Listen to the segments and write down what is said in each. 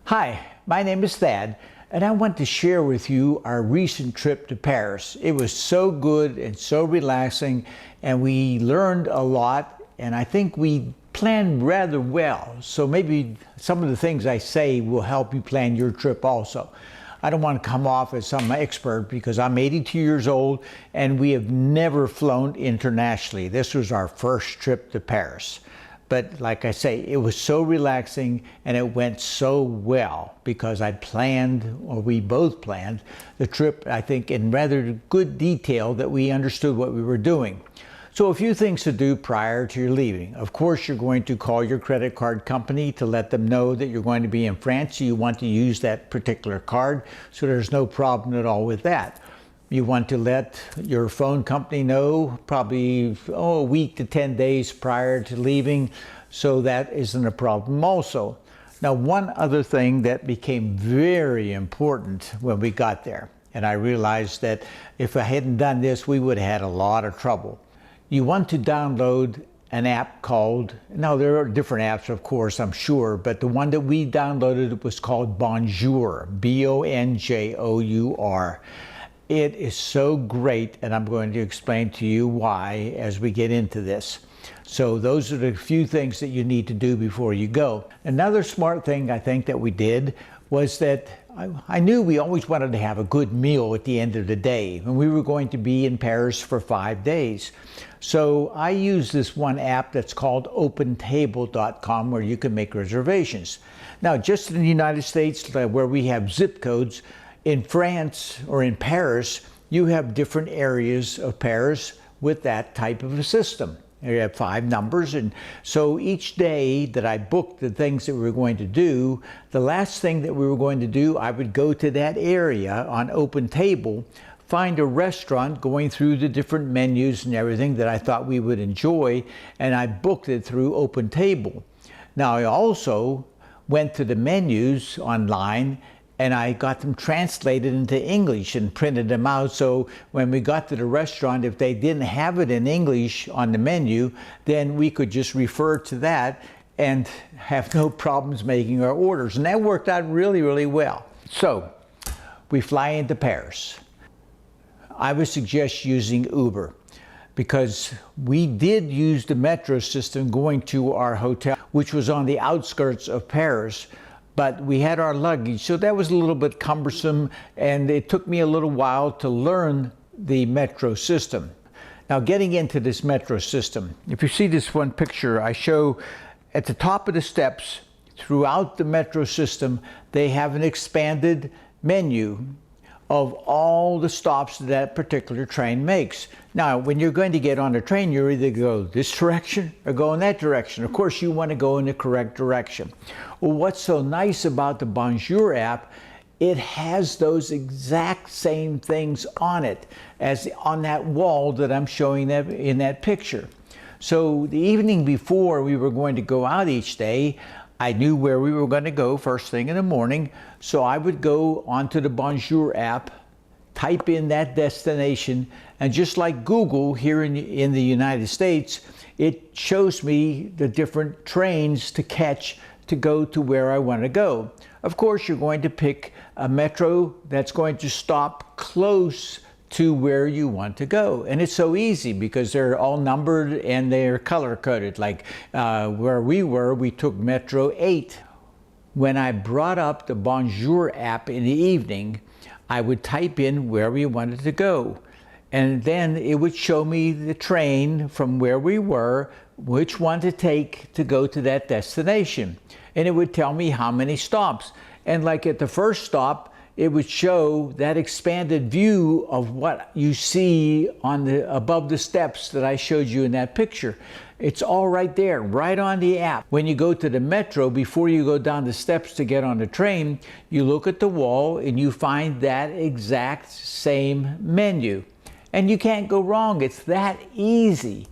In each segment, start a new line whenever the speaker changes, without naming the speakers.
Hi, my name is Thad, and I want to share with you our recent trip to Paris. It was so good and so relaxing, and we learned a lot, and I think we planned rather well. So maybe some of the things I say will help you plan your trip also. I don't want to come off as some expert because I'm 82 years old and we have never flown internationally. This was our first trip to Paris. But like I say, it was so relaxing and it went so well because I planned, or we both planned, the trip, I think, in rather good detail that we understood what we were doing. So a few things to do prior to your leaving. Of course, you're going to call your credit card company to let them know that you're going to be in France. So you want to use that particular card, so there's no problem at all with that. You want to let your phone company know probably a week to 10 days prior to leaving, so that isn't a problem also. Now, one other thing that became very important when we got there, and I realized that if I hadn't done this, we would have had a lot of trouble. You want to download an app called, now there are different apps of course, I'm sure, but the one that we downloaded was called Bonjour, B-O-N-J-O-U-R. It is so great, and I'm going to explain to you why as we get into this. So those are the few things that you need to do before you go. Another smart thing I think that we did was that I knew we always wanted to have a good meal at the end of the day, and we were going to be in Paris for 5 days. So I use this one app that's called OpenTable.com where you can make reservations. Now, just in the United States, where we have zip codes, in France or in Paris, you have different areas of Paris with that type of a system. You have 5 numbers, and so each day that I booked the things that we were going to do, the last thing that we were going to do, I would go to that area on OpenTable, find a restaurant going through the different menus and everything that I thought we would enjoy, and I booked it through OpenTable. Now, I also went to the menus online and I got them translated into English and printed them out, so when we got to the restaurant, if they didn't have it in English on the menu, then we could just refer to that and have no problems making our orders. And that worked out really, really well. So we fly into Paris. I would suggest using Uber because we did use the metro system going to our hotel, which was on the outskirts of Paris. But we had our luggage, so that was a little bit cumbersome, and it took me a little while to learn the metro system. Now, getting into this metro system, if you see this one picture, I show at the top of the steps throughout the metro system, they have an expanded menu of all the stops that particular train makes. Now, when you're going to get on a train, you either go this direction or go in that direction. Of course, you want to go in the correct direction. Well, what's so nice about the Bonjour app, it has those exact same things on it as on that wall that I'm showing them in that picture. So the evening before we were going to go out each day, I knew where we were going to go first thing in the morning, so I would go onto the Bonjour app, type in that destination, and just like Google here in the United States, it shows me the different trains to catch to go to where I want to go. Of course, you're going to pick a metro that's going to stop close to where you want to go. And it's so easy because they're all numbered and they're color-coded. Like where we were, we took Metro 8. When I brought up the Bonjour app in the evening, I would type in where we wanted to go. And then it would show me the train from where we were, which one to take to go to that destination. And it would tell me how many stops. And like at the first stop, it would show that expanded view of what you see on the above the steps that I showed you in that picture. It's all right there, right on the app. When you go to the metro, before you go down the steps to get on the train, you look at the wall and you find that exact same menu. And you can't go wrong. It's that easy.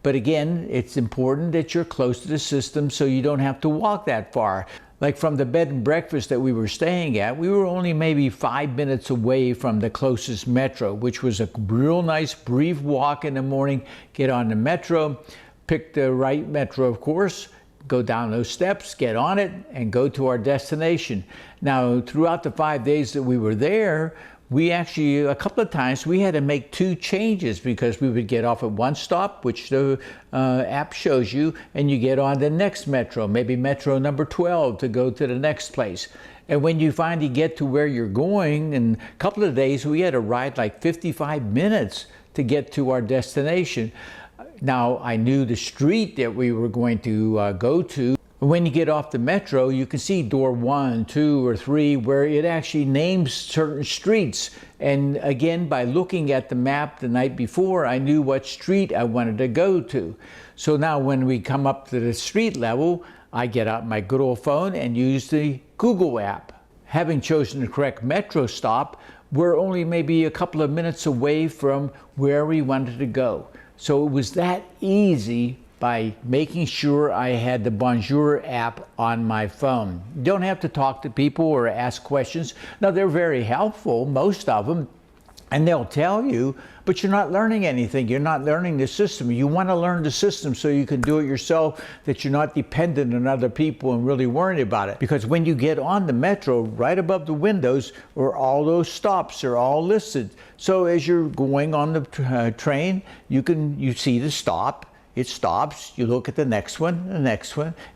But again, it's important that you're close to the system so you don't have to walk that far. Like from the bed and breakfast that we were staying at, we were only maybe 5 minutes away from the closest metro, which was a real nice brief walk in the morning, get on the metro, pick the right metro, of course, go down those steps, get on it, and go to our destination. Now, throughout the 5 days that we were there, we actually, a couple of times, we had to make 2 changes because we would get off at one stop, which the app shows you, and you get on the next metro, maybe metro number 12 to go to the next place. And when you finally get to where you're going, in a couple of days, we had to ride like 55 minutes to get to our destination. Now, I knew the street that we were going to go to. When you get off the metro, you can see door 1, 2, or 3, where it actually names certain streets. And again, by looking at the map the night before, I knew what street I wanted to go to. So now when we come up to the street level, I get out my good old phone and use the Google app. Having chosen the correct metro stop, we're only maybe a couple of minutes away from where we wanted to go. So it was that easy by making sure I had the Bonjour app on my phone. You don't have to talk to people or ask questions. Now, they're very helpful, most of them, and they'll tell you, but you're not learning anything. You're not learning the system. You want to learn the system so you can do it yourself, that you're not dependent on other people and really worried about it. Because when you get on the metro, right above the windows are all those stops. They're all listed. So as you're going on the train, you see the stop. It stops, you look at the next one,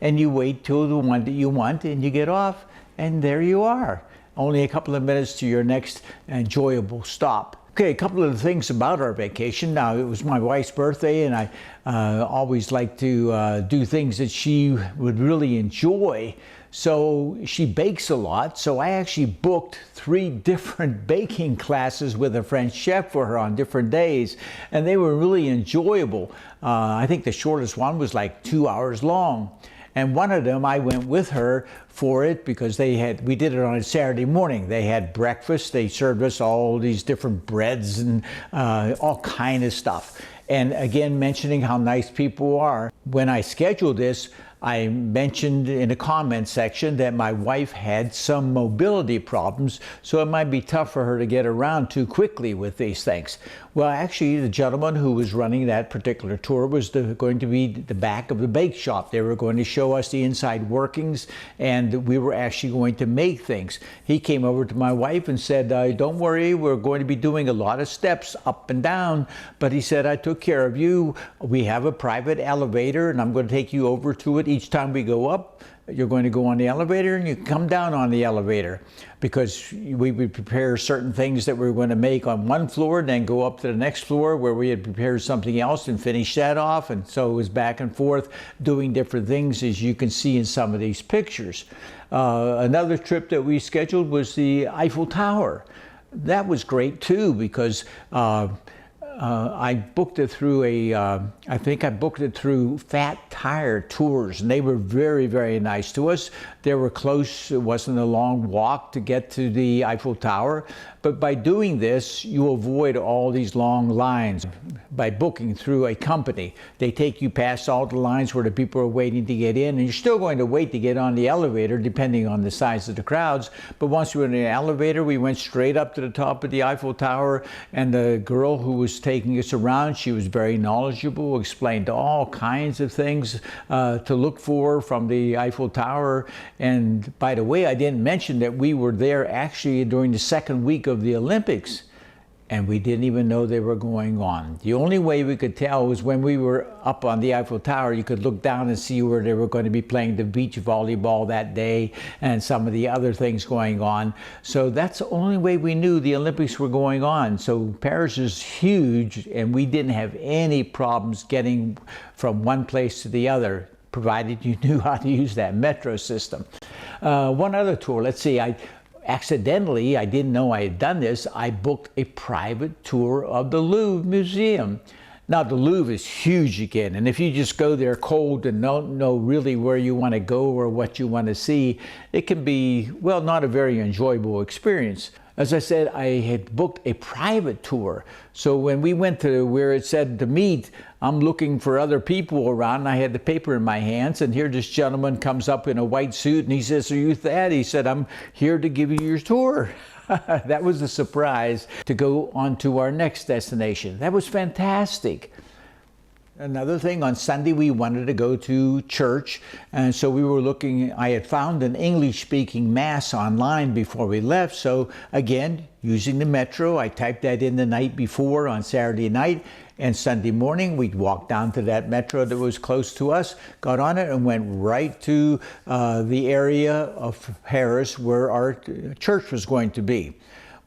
and you wait till the one that you want, and you get off, and there you are. Only a couple of minutes to your next enjoyable stop. Okay, a couple of things about our vacation. Now, it was my wife's birthday, and I always like to do things that she would really enjoy. So she bakes a lot, so I actually booked 3 different baking classes with a French chef for her on different days, and they were really enjoyable. I think the shortest one was like 2 hours long. And one of them, I went with her for it because we did it on a Saturday morning. They had breakfast. They served us all these different breads and all kind of stuff. And again, mentioning how nice people are. When I scheduled this, I mentioned in the comment section that my wife had some mobility problems, so it might be tough for her to get around too quickly with these things. Well, actually, the gentleman who was running that particular tour was going to be the back of the bake shop. They were going to show us the inside workings, and we were actually going to make things. He came over to my wife and said, don't worry, we're going to be doing a lot of steps up and down, but he said, I took care of you. We have a private elevator, and I'm going to take you over to it. Each time we go up, you're going to go on the elevator and you come down on the elevator, because we would prepare certain things that we were going to make on one floor and then go up to the next floor where we had prepared something else and finish that off. And so it was back and forth doing different things, as you can see in some of these pictures. Another trip that we scheduled was the Eiffel Tower. That was great too, because I booked it through I think I booked it through Fat Tire Tours, and they were very, very nice to us. They were close. It wasn't a long walk to get to the Eiffel Tower, but by doing this, you avoid all these long lines. By booking through a company, they take you past all the lines where the people are waiting to get in, and you're still going to wait to get on the elevator, depending on the size of the crowds. But once we were in the elevator, we went straight up to the top of the Eiffel Tower, and the girl who was taking us around, she was very knowledgeable, explained all kinds of things to look for from the Eiffel Tower. And by the way, I didn't mention that we were there actually during the second week of the Olympics, and we didn't even know they were going on. The only way we could tell was when we were up on the Eiffel Tower, you could look down and see where they were going to be playing the beach volleyball that day and some of the other things going on. So that's the only way we knew the Olympics were going on. So Paris is huge, and we didn't have any problems getting from one place to the other, provided you knew how to use that metro system. One other tour, let's see, accidentally, I didn't know I had done this, I booked a private tour of the Louvre Museum. Now, the Louvre is huge again, and if you just go there cold and don't know really where you want to go or what you want to see, it can be, well, not a very enjoyable experience. As I said, I had booked a private tour. So when we went to where it said to meet, I'm looking for other people around. I had the paper in my hands, and here this gentleman comes up in a white suit, and he says, "Are you Thad?" He said, "I'm here to give you your tour." That was a surprise to go on to our next destination. That was fantastic. Another thing, on Sunday we wanted to go to church, and so we were looking. I had found an English-speaking mass online before we left, so again, using the Metro, I typed that in the night before on Saturday night, and Sunday morning we'd walk down to that Metro that was close to us, got on it, and went right to the area of Paris where our church was going to be.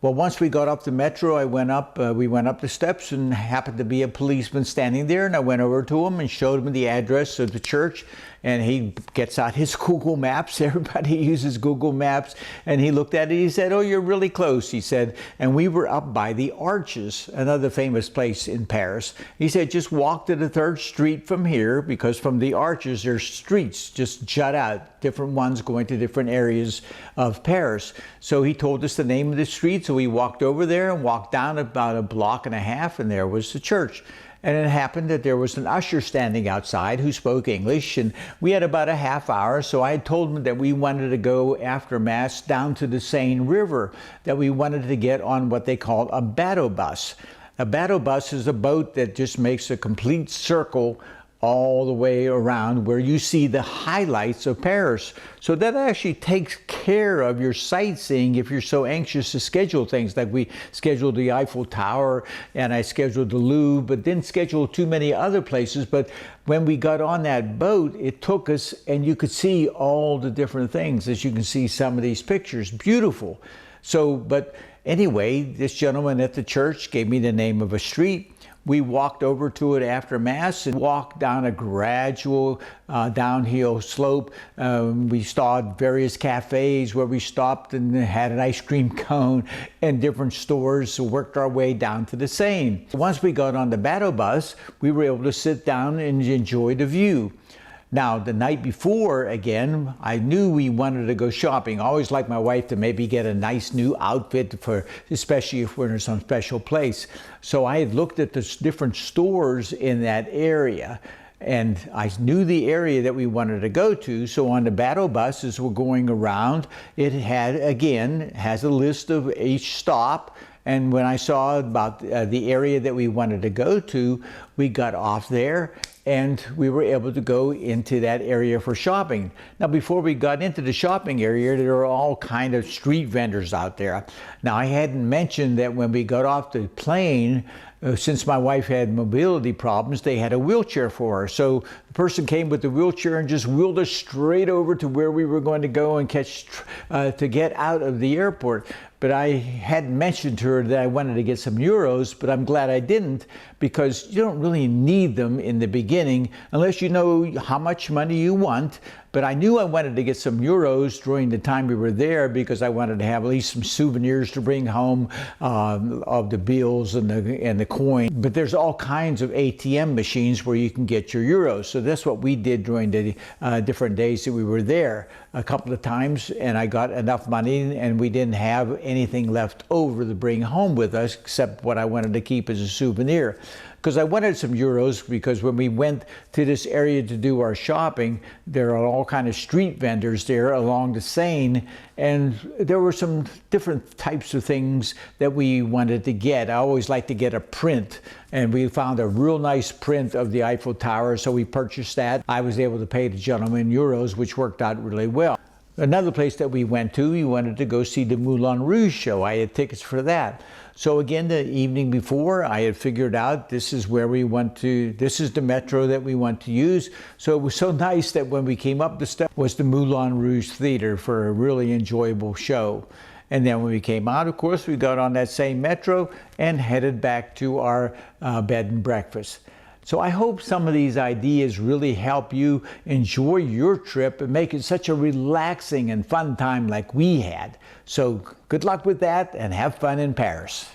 Well, once we got up the Metro, we went up the steps, and happened to be a policeman standing there, and I went over to him and showed him the address of the church, and he gets out his Google Maps. Everybody uses Google Maps, and he looked at it, he said, "Oh, you're really close," he said, and we were up by the Arches, another famous place in Paris. He said, "Just walk to the 3rd Street from here, because from the Arches, there's streets just jut out, different ones going to different areas of Paris." So he told us the name of the street, so we walked over there and walked down about a block and a half, and there was the church. And it happened that there was an usher standing outside who spoke English, and we had about a half hour, so I had told him that we wanted to go after Mass down to the Seine River, that we wanted to get on what they call a bateau bus. A bateau bus is a boat that just makes a complete circle all the way around where you see the highlights of Paris. So that actually takes care of your sightseeing if you're so anxious to schedule things. Like we scheduled the Eiffel Tower, and I scheduled the Louvre, but didn't schedule too many other places. But when we got on that boat, it took us, and you could see all the different things, as you can see some of these pictures. Beautiful. So, but anyway, this gentleman at the church gave me the name of a street. We walked over to it after Mass and walked down a gradual downhill slope. We saw various cafes where we stopped and had an ice cream cone and different stores, so worked our way down to the Seine. Once we got on the bateau bus, we were able to sit down and enjoy the view. Now, the night before, again, I knew we wanted to go shopping. I always like my wife to maybe get a nice new outfit, especially if we're in some special place. So I had looked at the different stores in that area, and I knew the area that we wanted to go to. So on the bateau bus, as we're going around, it has a list of each stop. And when I saw about the area that we wanted to go to, we got off there, and we were able to go into that area for shopping. Now, before we got into the shopping area, there were all kind of street vendors out there. Now, I hadn't mentioned that when we got off the plane, since my wife had mobility problems, they had a wheelchair for her. So the person came with the wheelchair and just wheeled us straight over to where we were going to go and to get out of the airport. But I hadn't mentioned to her that I wanted to get some euros, but I'm glad I didn't, because you don't really need them in the beginning unless you know how much money you want. But I knew I wanted to get some euros during the time we were there, because I wanted to have at least some souvenirs to bring home of the bills and the coin. But there's all kinds of ATM machines where you can get your euros. So that's what we did during the different days that we were there a couple of times, and I got enough money, and we didn't have anything left over to bring home with us except what I wanted to keep as a souvenir. Because I wanted some euros, because when we went to this area to do our shopping, there are all kind of street vendors there along the Seine, and there were some different types of things that we wanted to get. I always like to get a print, and we found a real nice print of the Eiffel Tower, so we purchased that. I was able to pay the gentleman euros, which worked out really well. Another place that we went to, we wanted to go see the Moulin Rouge show. I had tickets for that. So again, the evening before, I had figured out this is where we want to, this is the Metro that we want to use. So it was so nice that when we came up the steps was the Moulin Rouge Theater for a really enjoyable show. And then when we came out, of course, we got on that same Metro and headed back to our bed and breakfast. So I hope some of these ideas really help you enjoy your trip and make it such a relaxing and fun time like we had. So good luck with that, and have fun in Paris.